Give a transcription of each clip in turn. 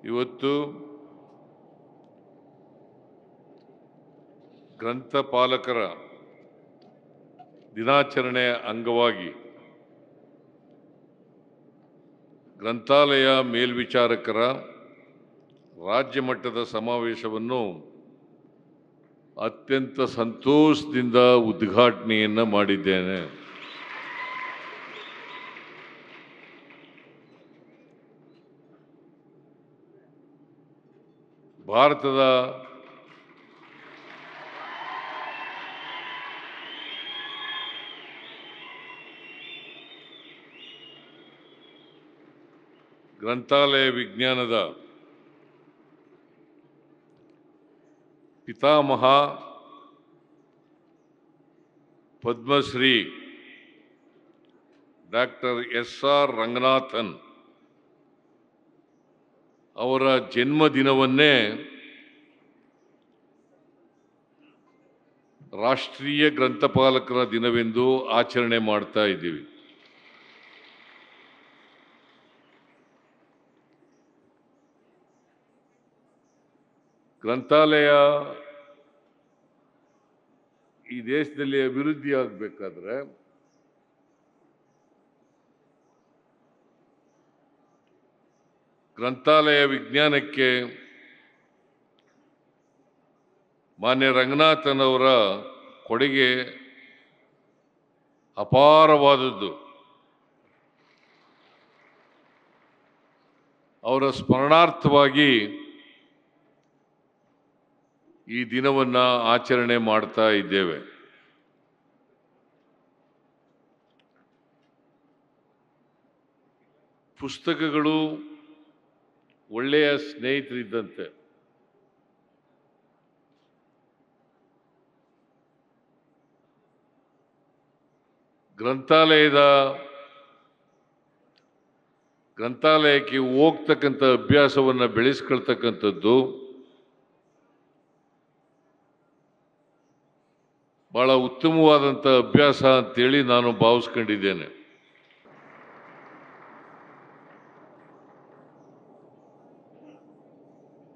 ಇವತ್ತು ಗ್ರಂಥಪಾಲಕರ ದಿನಾಚರಣೆ ಅಂಗವಾಗಿ ಗ್ರಂಥಾಲಯ ಮೇಲ್ವಿಚಾರಕರ ರಾಜ್ಯ ಮಟ್ಟದ ಸಮಾವೇಶವನ್ನು ಅತ್ಯಂತ ಸಂತೋಷದಿಂದ ಉದ್ಘಾಟನೆಯನ್ನು ಮಾಡಿದ್ದೇನೆ. ಭಾರತದ ಗ್ರಂಥಾಲಯ ವಿಜ್ಞಾನದ ಪಿತಾಮಹ ಪದ್ಮಶ್ರೀ ಡಾಕ್ಟರ್ ಎಸ್.ಆರ್. ರಂಗನಾಥನ್ ಅವರ ಜನ್ಮದಿನವನ್ನೇ ರಾಷ್ಟ್ರೀಯ ಗ್ರಂಥಪಾಲಕರ ದಿನವೆಂದು ಆಚರಣೆ ಮಾಡ್ತಾ ಇದ್ದೀವಿ. ಗ್ರಂಥಾಲಯ ಈ ದೇಶದಲ್ಲಿ ಅಭಿವೃದ್ಧಿ ಆಗಬೇಕಾದ್ರೆ ಗ್ರಂಥಾಲಯ ವಿಜ್ಞಾನಕ್ಕೆ ಮಾನ್ಯ ರಂಗನಾಥನ್ ಅವರ ಕೊಡುಗೆ ಅಪಾರವಾದದ್ದು. ಅವರ ಸ್ಮರಣಾರ್ಥವಾಗಿ ಈ ದಿನವನ್ನು ಆಚರಣೆ ಮಾಡ್ತಾ ಇದ್ದೇವೆ. ಪುಸ್ತಕಗಳು ಒಳ್ಳೆಯ ಸ್ನೇಹಿತರಿದ್ದಂತೆ. ಗ್ರಂಥಾಲಯಕ್ಕೆ ಹೋಗ್ತಕ್ಕಂಥ ಅಭ್ಯಾಸವನ್ನು ಬೆಳೆಸ್ಕೊಳ್ತಕ್ಕಂಥದ್ದು ಬಹಳ ಉತ್ತಮವಾದಂಥ ಅಭ್ಯಾಸ ಅಂತೇಳಿ ನಾನು ಭಾವಿಸ್ಕೊಂಡಿದ್ದೇನೆ.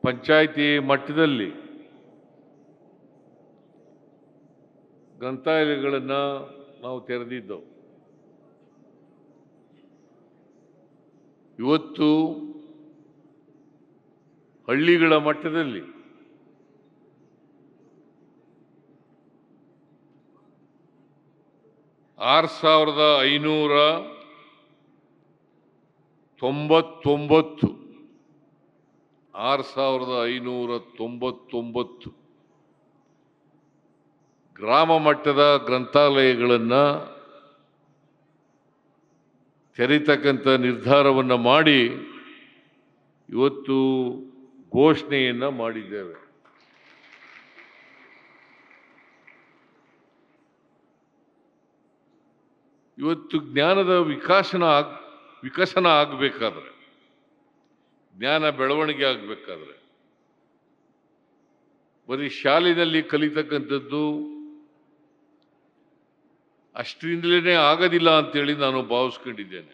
ಪಂಚಾಯಿತಿ ಮಟ್ಟದಲ್ಲಿ ಗ್ರಂಥಾಲಯಗಳನ್ನು ನಾವು ತೆರೆದಿದ್ದೆವು. ಇವತ್ತು ಹಳ್ಳಿಗಳ ಮಟ್ಟದಲ್ಲಿ ಆರು 6,599 ಗ್ರಾಮ ಮಟ್ಟದ ಗ್ರಂಥಾಲಯಗಳನ್ನು ತೆರೀತಕ್ಕಂಥ ನಿರ್ಧಾರವನ್ನು ಮಾಡಿ ಇವತ್ತು ಘೋಷಣೆಯನ್ನು ಮಾಡಿದ್ದೇವೆ. ಇವತ್ತು ಜ್ಞಾನದ ವಿಕಸನ ಆಗಬೇಕಾದ್ರೆ, ಜ್ಞಾನ ಬೆಳವಣಿಗೆ ಆಗಬೇಕಾದ್ರೆ ಬರೀ ಶಾಲೆಯಲ್ಲಿ ಕಲಿತಕ್ಕಂಥದ್ದು ಅಷ್ಟರಿಂದಲೇ ಆಗೋದಿಲ್ಲ ಅಂತೇಳಿ ನಾನು ಭಾವಿಸ್ಕೊಂಡಿದ್ದೇನೆ.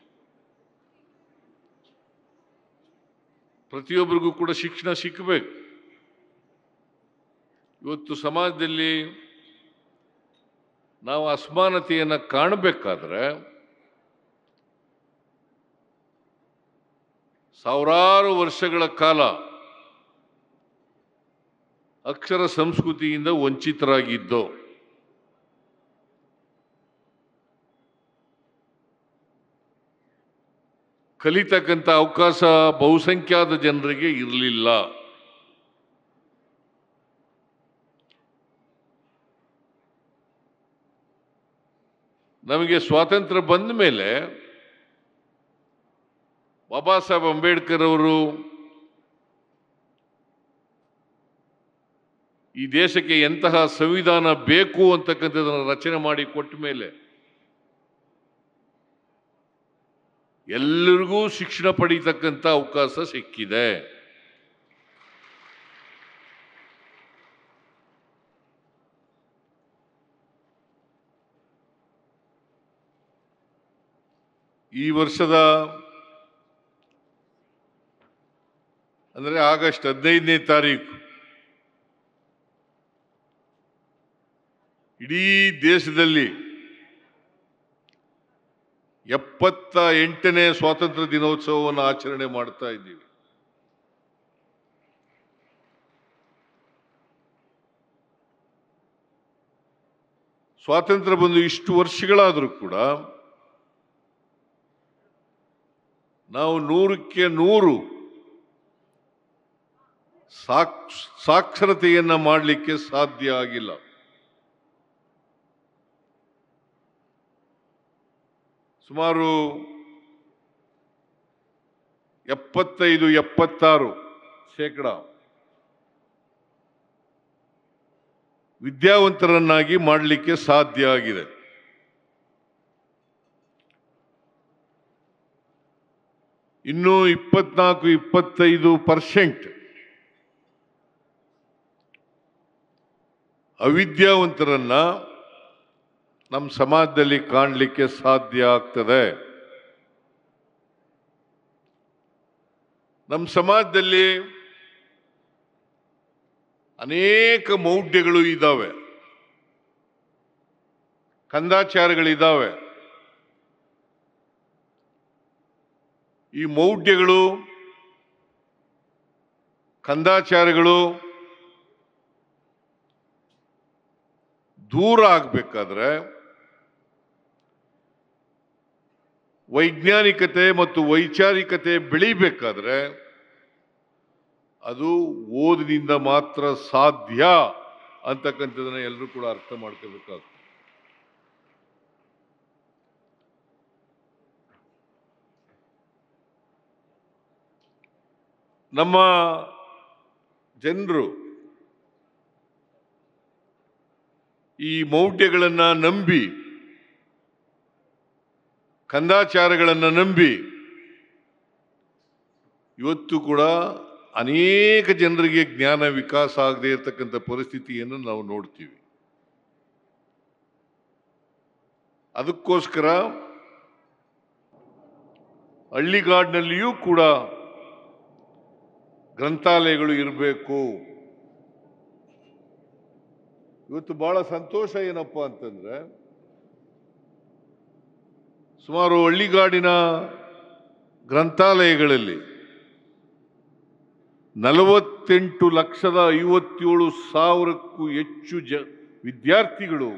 ಪ್ರತಿಯೊಬ್ಬರಿಗೂ ಕೂಡ ಶಿಕ್ಷಣ ಸಿಕ್ಕಬೇಕು. ಇವತ್ತು ಸಮಾಜದಲ್ಲಿ ನಾವು ಅಸಮಾನತೆಯನ್ನು ಕಾಣಬೇಕಾದ್ರೆ ಸಾವಿರಾರು ವರ್ಷಗಳ ಕಾಲ ಅಕ್ಷರ ಸಂಸ್ಕೃತಿಯಿಂದ ವಂಚಿತರಾಗಿದ್ದೋ ಕಲಿತಕ್ಕಂಥ ಅವಕಾಶ ಬಹುಸಂಖ್ಯಾತ ಜನರಿಗೆ ಇರಲಿಲ್ಲ. ನಮಗೆ ಸ್ವಾತಂತ್ರ್ಯ ಬಂದ ಮೇಲೆ ಬಾಬಾ ಸಾಹೇಬ್ ಅಂಬೇಡ್ಕರ್ ಅವರು ಈ ದೇಶಕ್ಕೆ ಎಂತಹ ಸಂವಿಧಾನ ಬೇಕು ಅಂತಕ್ಕಂಥದ್ದನ್ನು ರಚನೆ ಮಾಡಿ ಕೊಟ್ಟ ಮೇಲೆ ಎಲ್ಲರಿಗೂ ಶಿಕ್ಷಣ ಪಡೀತಕ್ಕಂಥ ಅವಕಾಶ ಸಿಕ್ಕಿದೆ. ಈ ವರ್ಷದ ಅಂದರೆ ಆಗಸ್ಟ್ 15ನೇ ತಾರೀಕು ಇಡೀ ದೇಶದಲ್ಲಿ 78ನೇ ಸ್ವಾತಂತ್ರ್ಯ ದಿನೋತ್ಸವವನ್ನು ಆಚರಣೆ ಮಾಡ್ತಾ ಇದ್ದೀವಿ. ಸ್ವಾತಂತ್ರ್ಯ ಬಂದು ಇಷ್ಟು ವರ್ಷಗಳಾದರೂ ಕೂಡ ನಾವು 100ಕ್ಕೆ 100 ಸಾಕ್ಷರತೆಯನ್ನ ಮಾಡಲಿಕ್ಕೆ ಸಾಧ್ಯ ಆಗಿಲ್ಲ. ಸುಮಾರು 75-76% ವಿದ್ಯಾವಂತರನ್ನಾಗಿ ಮಾಡಲಿಕ್ಕೆ ಸಾಧ್ಯ ಆಗಿದೆ. ಇನ್ನು 24-25% ಅವಿದ್ಯಾವಂತರನ್ನ ನಮ್ಮ ಸಮಾಜದಲ್ಲಿ ಕಾಣಲಿಕ್ಕೆ ಸಾಧ್ಯ ಆಗ್ತದೆ. ನಮ್ಮ ಸಮಾಜದಲ್ಲಿ ಅನೇಕ ಮೌಢ್ಯಗಳು ಇದ್ದಾವೆ, ಕಂದಾಚಾರಗಳಿದ್ದಾವೆ. ಈ ಮೌಢ್ಯಗಳು, ಕಂದಾಚಾರಗಳು ದೂರ ಆಗಬೇಕಾದ್ರೆ ವೈಜ್ಞಾನಿಕತೆ ಮತ್ತು ವೈಚಾರಿಕತೆ ಬೆಳಿಬೇಕಾದ್ರೆ ಅದು ಓದಿನಿಂದ ಮಾತ್ರ ಸಾಧ್ಯ ಅಂತಕ್ಕಂಥದನ್ನ ಎಲ್ಲರೂ ಕೂಡ ಅರ್ಥ ಮಾಡ್ಕೋಬೇಕಾಗ್ತದೆ. ನಮ್ಮ ಜನರು ಈ ಮೌಢ್ಯಗಳನ್ನು ನಂಬಿ, ಕಂದಾಚಾರಗಳನ್ನು ನಂಬಿ ಇವತ್ತು ಕೂಡ ಅನೇಕ ಜನರಿಗೆ ಜ್ಞಾನ ವಿಕಾಸ ಆಗದೆ ಇರತಕ್ಕಂಥ ಪರಿಸ್ಥಿತಿಯನ್ನು ನಾವು ನೋಡ್ತೀವಿ. ಅದಕ್ಕೋಸ್ಕರ ಹಳ್ಳಿಗಾಡಿನಲ್ಲಿಯೂ ಕೂಡ ಗ್ರಂಥಾಲಯಗಳು ಇರಬೇಕು. ಇವತ್ತು ಬಹಳ ಸಂತೋಷ ಏನಪ್ಪ ಅಂತಂದ್ರೆ, ಸುಮಾರು ಹಳ್ಳಿಗಾಡಿನ ಗ್ರಂಥಾಲಯಗಳಲ್ಲಿ 48,57,000ಕ್ಕೂ ಹೆಚ್ಚು ವಿದ್ಯಾರ್ಥಿಗಳು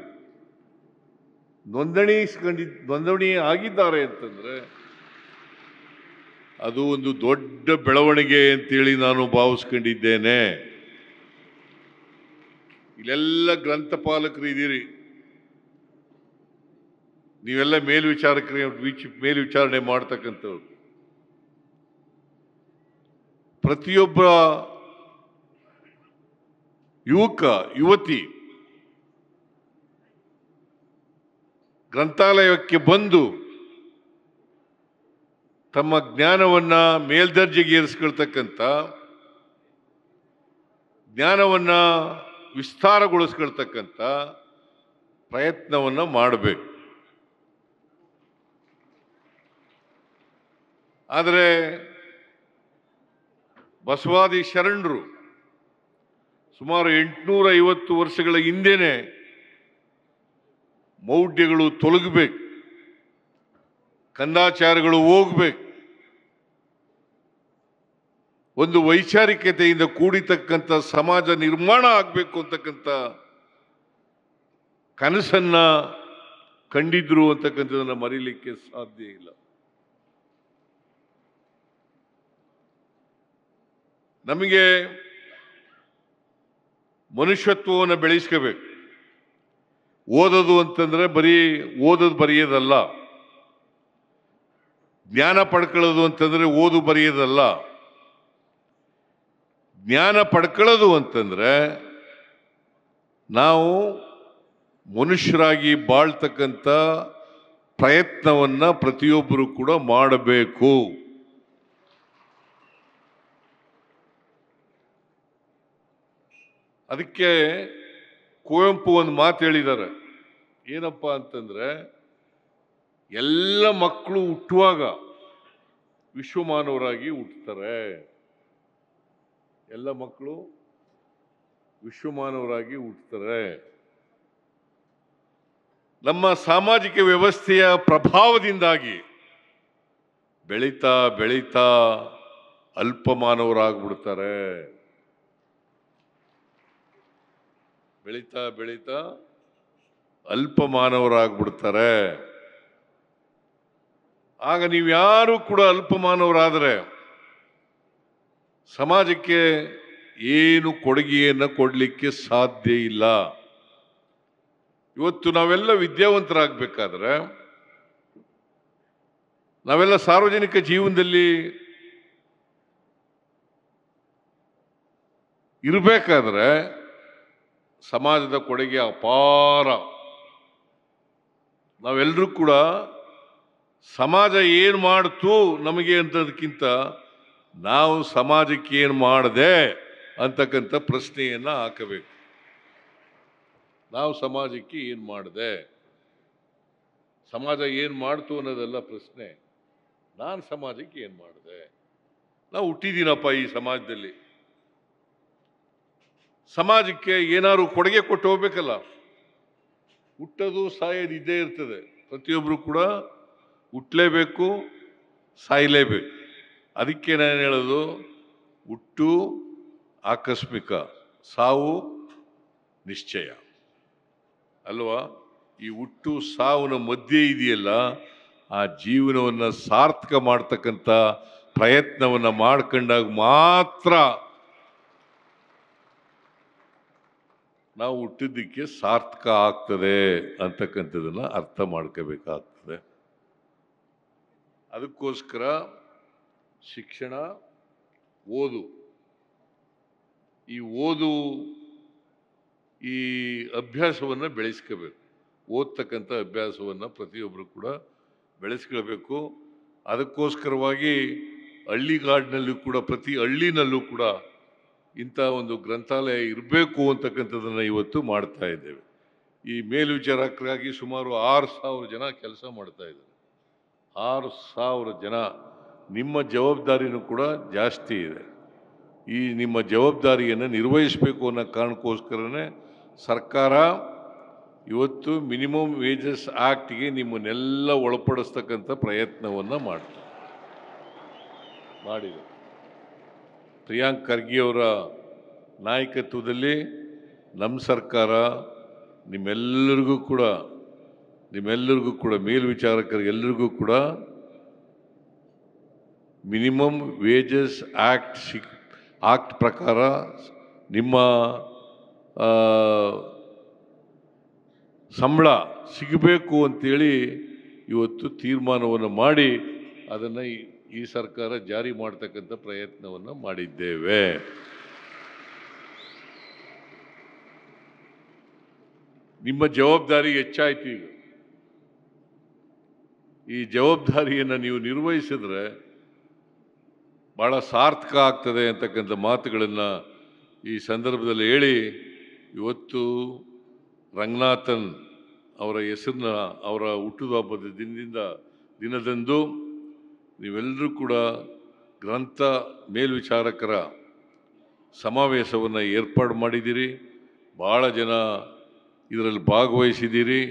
ನೋಂದಣಿ ಆಗಿದ್ದಾರೆ ಅಂತಂದ್ರೆ ಅದು ಒಂದು ದೊಡ್ಡ ಬೆಳವಣಿಗೆ ಅಂತೇಳಿ ನಾನು ಭಾವಿಸ್ಕೊಂಡಿದ್ದೇನೆ. ಇಲ್ಲೆಲ್ಲ ಗ್ರಂಥಪಾಲಕರು ಇದ್ದೀರಿ, ನೀವೆಲ್ಲ ಮೇಲ್ವಿಚಾರಣೆ ಮಾಡ್ತಕ್ಕಂಥವ್ರು. ಪ್ರತಿಯೊಬ್ಬ ಯುವಕ ಯುವತಿ ಗ್ರಂಥಾಲಯಕ್ಕೆ ಬಂದು ತಮ್ಮ ಜ್ಞಾನವನ್ನ ಮೇಲ್ದರ್ಜೆಗೆ ಏರಿಸ್ಕೊಳ್ತಕ್ಕಂಥ, ಜ್ಞಾನವನ್ನ ವಿಸ್ತಾರಗೊಳಿಸ್ಕೊಳ್ತಕ್ಕಂಥ ಪ್ರಯತ್ನವನ್ನ ಮಾಡಬೇಕು. ಆದರೆ ಬಸವಾದಿ ಶರಣರು ಸುಮಾರು 850 ವರ್ಷಗಳ ಹಿಂದೆನೆ ಮೌಢ್ಯಗಳು ತೊಲಗಬೇಕು, ಕಂದಾಚಾರಗಳು ಹೋಗ್ಬೇಕು, ಒಂದು ವೈಚಾರಿಕತೆಯಿಂದ ಕೂಡಿತಕ್ಕಂಥ ಸಮಾಜ ನಿರ್ಮಾಣ ಆಗಬೇಕು ಅಂತಕ್ಕಂಥ ಕನಸನ್ನ ಕಂಡಿದ್ರು ಅಂತಕ್ಕಂಥದನ್ನ ಮರೀಲಿಕ್ಕೆ ಸಾಧ್ಯ ಇಲ್ಲ. ನಮಗೆ ಮನುಷ್ಯತ್ವವನ್ನು ಬೆಳೆಸ್ಕೋಬೇಕು. ಓದೋದು ಅಂತಂದ್ರೆ ಬರೀ ಓದೋದು ಬರೆಯೋದಲ್ಲ, ಜ್ಞಾನ ಪಡ್ಕೊಳ್ಳೋದು ಅಂತಂದ್ರೆ ಓದು ಬರೆಯೋದಲ್ಲ. ಜ್ಞಾನ ಪಡ್ಕೊಳ್ಳೋದು ಅಂತಂದ್ರೆ ನಾವು ಮನುಷ್ಯರಾಗಿ ಬಾಳ್ತಕ್ಕಂಥ ಪ್ರಯತ್ನವನ್ನ ಪ್ರತಿಯೊಬ್ಬರು ಕೂಡ ಮಾಡಬೇಕು. ಅದಕ್ಕೆ ಕುವೆಂಪು ಒಂದು ಮಾತು ಹೇಳಿದ್ದಾರೆ. ಏನಪ್ಪಾ ಅಂತಂದ್ರೆ, ಎಲ್ಲ ಮಕ್ಕಳು ಹುಟ್ಟುವಾಗ ವಿಶ್ವಮಾನವರಾಗಿ ಹುಟ್ಟುತ್ತಾರೆ, ಎಲ್ಲ ಮಕ್ಕಳು ವಿಶ್ವಮಾನವರಾಗಿ ಹುಟ್ಟುತ್ತಾರೆ. ನಮ್ಮ ಸಾಮಾಜಿಕ ವ್ಯವಸ್ಥೆಯ ಪ್ರಭಾವದಿಂದಾಗಿ ಬೆಳೀತಾ ಬೆಳೀತಾ ಅಲ್ಪಮಾನವರಾಗ್ಬಿಡ್ತಾರೆ. ಬೆಳೀತಾ ಬೆಳೀತಾ ಅಲ್ಪಮಾನವರಾಗ್ಬಿಡ್ತಾರೆ. ಆಗ ನೀವ್ಯಾರು ಕೂಡ ಅಲ್ಪಮಾನವರಾದರೆ ಸಮಾಜಕ್ಕೆ ಏನು ಕೊಡುಗೆಯನ್ನು ಕೊಡಲಿಕ್ಕೆ ಸಾಧ್ಯ ಇಲ್ಲ. ಇವತ್ತು ನಾವೆಲ್ಲ ವಿದ್ಯಾವಂತರಾಗಬೇಕಾದ್ರೆ, ನಾವೆಲ್ಲ ಸಾರ್ವಜನಿಕ ಜೀವನದಲ್ಲಿ ಇರಬೇಕಾದ್ರೆ ಸಮಾಜದ ಕೊಡುಗೆ ಅಪಾರ. ನಾವೆಲ್ಲರೂ ಕೂಡ ಸಮಾಜ ಏನು ಮಾಡ್ತು ನಮಗೆ ಅಂತದಕ್ಕಿಂತ ನಾವು ಸಮಾಜಕ್ಕೆ ಏನು ಮಾಡದೆ ಅಂತಕ್ಕಂಥ ಪ್ರಶ್ನೆಯನ್ನು ಹಾಕಬೇಕು. ನಾವು ಸಮಾಜಕ್ಕೆ ಏನು ಮಾಡಿದೆ, ಸಮಾಜ ಏನು ಮಾಡ್ತು ಅನ್ನೋದೆಲ್ಲ ಪ್ರಶ್ನೆ. ನಾನು ಸಮಾಜಕ್ಕೆ ಏನು ಮಾಡಿದೆ, ನಾವು ಹುಟ್ಟಿದ್ದೀನಪ್ಪ ಈ ಸಮಾಜದಲ್ಲಿ, ಸಮಾಜಕ್ಕೆ ಏನಾದ್ರು ಕೊಡುಗೆ ಕೊಟ್ಟು ಹೋಗ್ಬೇಕಲ್ಲ. ಹುಟ್ಟೋದು ಸಾಯೋದು ಇದ್ದೇ ಇರ್ತದೆ. ಪ್ರತಿಯೊಬ್ಬರು ಕೂಡ ಹುಟ್ಟಲೇಬೇಕು, ಸಾಯಲೇಬೇಕು. ಅದಕ್ಕೆ ನಾನು ಹೇಳೋದು, ಹುಟ್ಟು ಆಕಸ್ಮಿಕ, ಸಾವು ನಿಶ್ಚಯ ಅಲ್ವಾ? ಈ ಹುಟ್ಟು ಸಾವಿನ ಮಧ್ಯೆ ಇದೆಯಲ್ಲ, ಆ ಜೀವನವನ್ನು ಸಾರ್ಥಕ ಮಾಡ್ತಕ್ಕಂಥ ಪ್ರಯತ್ನವನ್ನು ಮಾಡ್ಕೊಂಡಾಗ ಮಾತ್ರ ನಾವು ಹುಟ್ಟಿದ್ದಕ್ಕೆ ಸಾರ್ಥಕ ಆಗ್ತದೆ ಅಂತಕ್ಕಂಥದ್ದನ್ನು ಅರ್ಥ ಮಾಡ್ಕೋಬೇಕಾಗ್ತದೆ. ಅದಕ್ಕೋಸ್ಕರ ಶಿಕ್ಷಣ, ಓದು, ಈ ಅಭ್ಯಾಸವನ್ನು ಬೆಳೆಸ್ಕೋಬೇಕು. ಓದ್ತಕ್ಕಂಥ ಅಭ್ಯಾಸವನ್ನು ಪ್ರತಿಯೊಬ್ಬರು ಕೂಡ ಬೆಳೆಸ್ಕೊಳ್ಬೇಕು. ಅದಕ್ಕೋಸ್ಕರವಾಗಿ ಹಳ್ಳಿಗಾಡಿನಲ್ಲೂ ಕೂಡ, ಪ್ರತಿ ಹಳ್ಳಿನಲ್ಲೂ ಕೂಡ ಇಂಥ ಒಂದು ಗ್ರಂಥಾಲಯ ಇರಬೇಕು ಅಂತಕ್ಕಂಥದ್ದನ್ನು ಇವತ್ತು ಮಾಡ್ತಾ ಇದ್ದೇವೆ. ಈ ಮೇಲ್ವಿಚಾರಕರಾಗಿ ಸುಮಾರು 6,000 ಜನ ಕೆಲಸ ಮಾಡ್ತಾ ಇದ್ದಾರೆ. 6,000 ಜನ. ನಿಮ್ಮ ಜವಾಬ್ದಾರಿನೂ ಕೂಡ ಜಾಸ್ತಿ ಇದೆ. ಈ ನಿಮ್ಮ ಜವಾಬ್ದಾರಿಯನ್ನು ನಿರ್ವಹಿಸಬೇಕು ಅನ್ನೋ ಕಾರಣಕ್ಕೋಸ್ಕರನೇ ಸರ್ಕಾರ ಇವತ್ತು ಮಿನಿಮಮ್ ವೇಜಸ್ ಆ್ಯಕ್ಟ್ಗೆ ನಿಮ್ಮನ್ನೆಲ್ಲ ಒಳಪಡಿಸ್ತಕ್ಕಂಥ ಪ್ರಯತ್ನವನ್ನು ಮಾಡಿದೆ. ಪ್ರಿಯಾಂಕ್ ಖರ್ಗೆ ಅವರ ನಾಯಕತ್ವದಲ್ಲಿ ನಮ್ಮ ಸರ್ಕಾರ ನಿಮ್ಮೆಲ್ಲರಿಗೂ ಕೂಡ ಮೇಲ್ವಿಚಾರಕರಿಗೆಲ್ಲರಿಗೂ ಕೂಡ ಮಿನಿಮಮ್ ವೇಜಸ್ ಆಕ್ಟ್ ಪ್ರಕಾರ ನಿಮ್ಮ ಸಂಬಳ ಸಿಗಬೇಕು ಅಂತೇಳಿ ಇವತ್ತು ತೀರ್ಮಾನವನ್ನು ಮಾಡಿ ಅದನ್ನು ಈ ಸರ್ಕಾರ ಜಾರಿ ಮಾಡ್ತಕ್ಕಂಥ ಪ್ರಯತ್ನವನ್ನು ಮಾಡಿದ್ದೇವೆ. ನಿಮ್ಮ ಜವಾಬ್ದಾರಿ ಹೆಚ್ಚಾಯ್ತು. ಈಗ ಈ ಜವಾಬ್ದಾರಿಯನ್ನು ನೀವು ನಿರ್ವಹಿಸಿದ್ರೆ ಭಾಳ ಸಾರ್ಥಕ ಆಗ್ತದೆ ಅಂತಕ್ಕಂಥ ಮಾತುಗಳನ್ನು ಈ ಸಂದರ್ಭದಲ್ಲಿ ಹೇಳಿ, ಇವತ್ತು ರಂಗನಾಥನ್ ಅವರ ಹೆಸರನ್ನ, ಅವರ ಹುಟ್ಟುಹಬ್ಬದ ದಿನದಂದು ನೀವೆಲ್ಲರೂ ಕೂಡ ಗ್ರಂಥ ಮೇಲ್ವಿಚಾರಕರ ಸಮಾವೇಶವನ್ನು ಏರ್ಪಾಡು ಮಾಡಿದ್ದೀರಿ. ಭಾಳ ಜನ ಇದರಲ್ಲಿ ಭಾಗವಹಿಸಿದ್ದೀರಿ.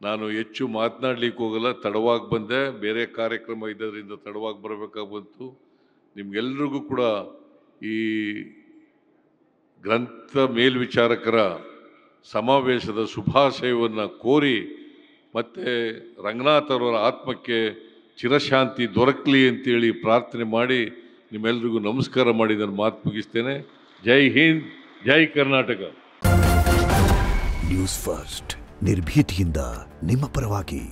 ನಾನು ಹೆಚ್ಚು ಮಾತನಾಡಲಿಕ್ಕೆ ಹೋಗಲ್ಲ, ತಡವಾಗಿ ಬಂದೆ, ಬೇರೆ ಕಾರ್ಯಕ್ರಮ ಇದ್ದರಿಂದ ತಡವಾಗಿ ಬರಬೇಕಾಗಿ ಬಂತು. ನಿಮಗೆಲ್ರಿಗೂ ಕೂಡ ಈ ಗ್ರಂಥ ಮೇಲ್ವಿಚಾರಕರ ಸಮಾವೇಶದ ಶುಭಾಶಯವನ್ನು ಕೋರಿ, ಮತ್ತು ರಂಗನಾಥರವರ ಆತ್ಮಕ್ಕೆ ಚಿರಶಾಂತಿ ದೊರಕಲಿ ಅಂತೇಳಿ ಪ್ರಾರ್ಥನೆ ಮಾಡಿ ನಿಮ್ಮೆಲ್ರಿಗೂ ನಮಸ್ಕಾರ ಮಾಡಿ ನಾನು ಮಾತು ಮುಗಿಸ್ತೇನೆ. ಜೈ ಹಿಂದ್, ಜೈ ಕರ್ನಾಟಕ. ನ್ಯೂಸ್ ಫಸ್ಟ್, ನಿರ್ಭೀತಿಯಿಂದ ನಿಮ್ಮ ಪರವಾಗಿ.